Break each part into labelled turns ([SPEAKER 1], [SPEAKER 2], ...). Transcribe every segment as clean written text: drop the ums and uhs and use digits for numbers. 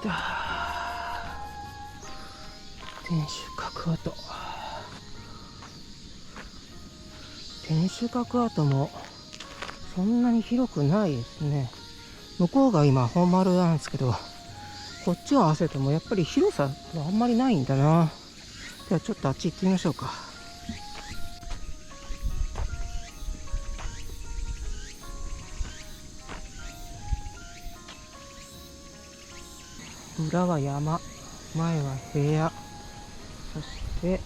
[SPEAKER 1] た。天守閣跡。天守閣跡もそんなに広くないですね。向こうが今本丸なんですけど、こっちを合わせてもやっぱり広さがあんまりないんだな。ではちょっとあっち行ってみましょうか。裏は山、前は部屋、そして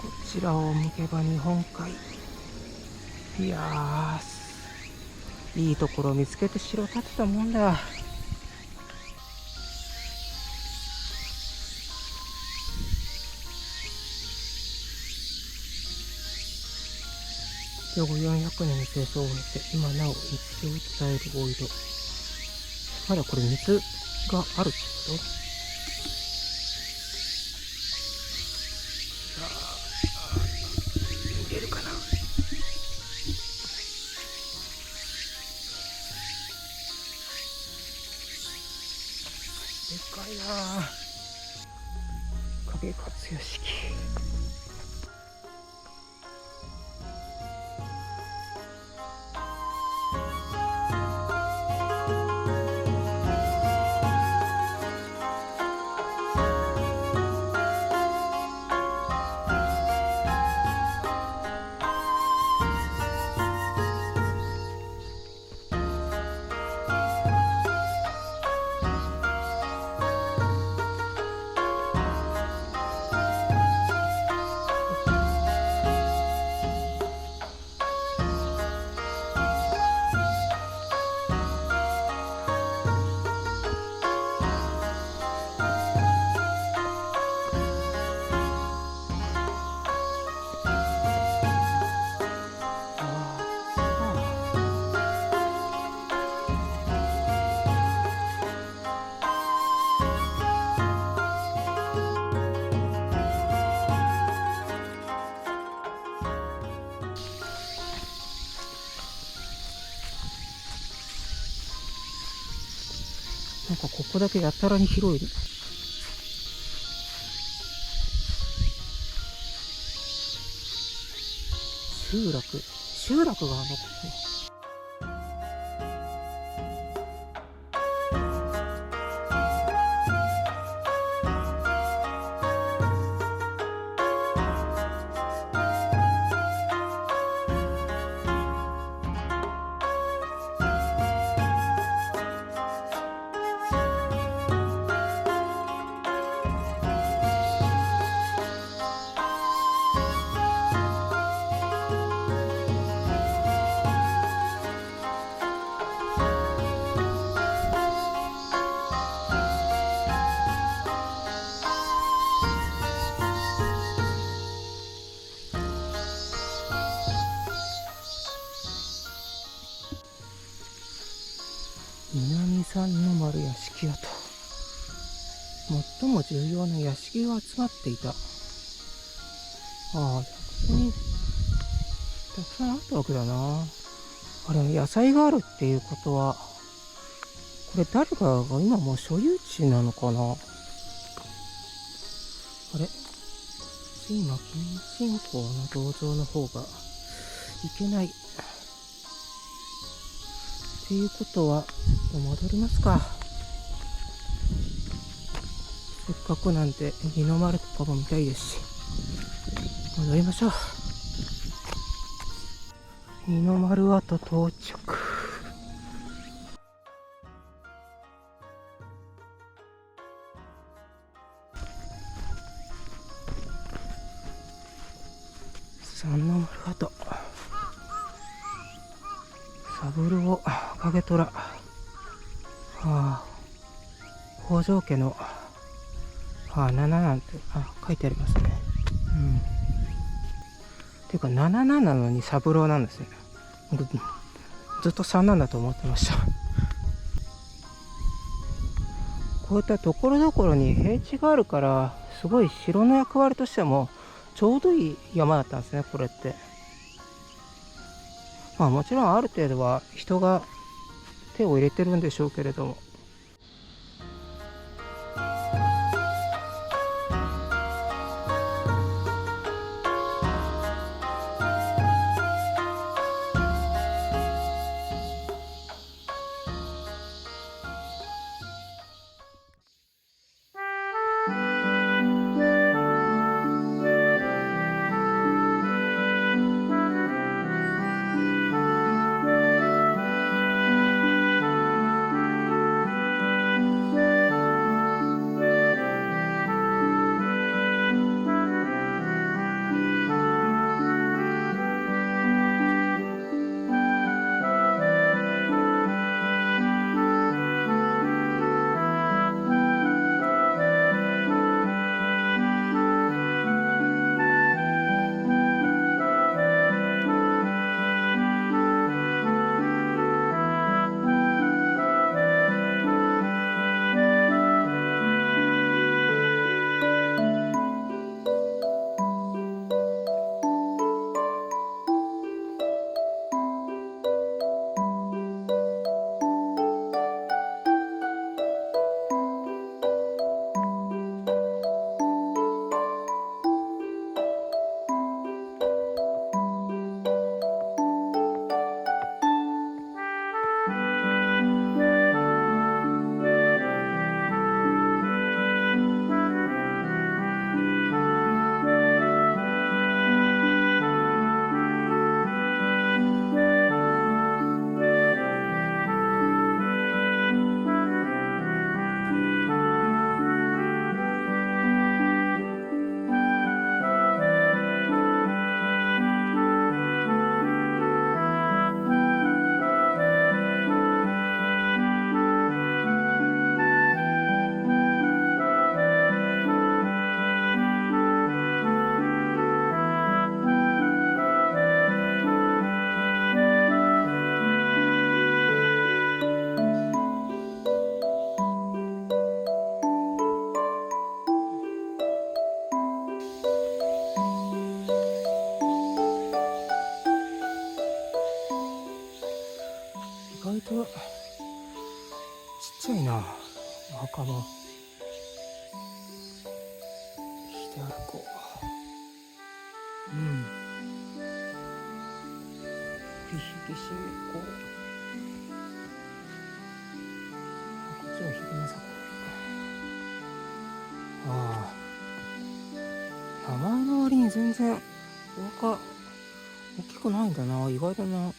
[SPEAKER 1] こちらを向けば日本海。いやー、いいところを見つけて城建てたもんだ。生後400年の清掃を経て、今なお日常を伝えるボイド。まだこれ水があるってこと？見れるかな。でかいなぁ。影活用式。なんかここだけやたらに広い。集落があるのここ。南三の丸屋敷跡。最も重要な屋敷が集まっていた。ああ、ここにたくさんあったわけだな。あれ、野菜があるっていうことは、これ誰かが今もう所有地なのかな。あれ、今近親王の銅像の方がいけない。っていうことは、ちょっと戻りますか。せっかくなんで二の丸とかも見たいですし、戻りましょう。二の丸跡到着。三の丸跡。三郎影虎。北条家の7なんて書いてありますね。っていうか7なのに三郎なんですね。僕ずっと3なんだと思ってました。こういったところどころに平地があるから、すごい城の役割としてもちょうどいい山だったんですね、これって。まあもちろんある程度は人が手を入れてるんでしょうけれども、意外とちっちゃいな、お墓も。して歩こう。ひしぎしこう。こっちはひげまさこか。ああ、名前の割に全然お墓大きくないんだな。意外だな。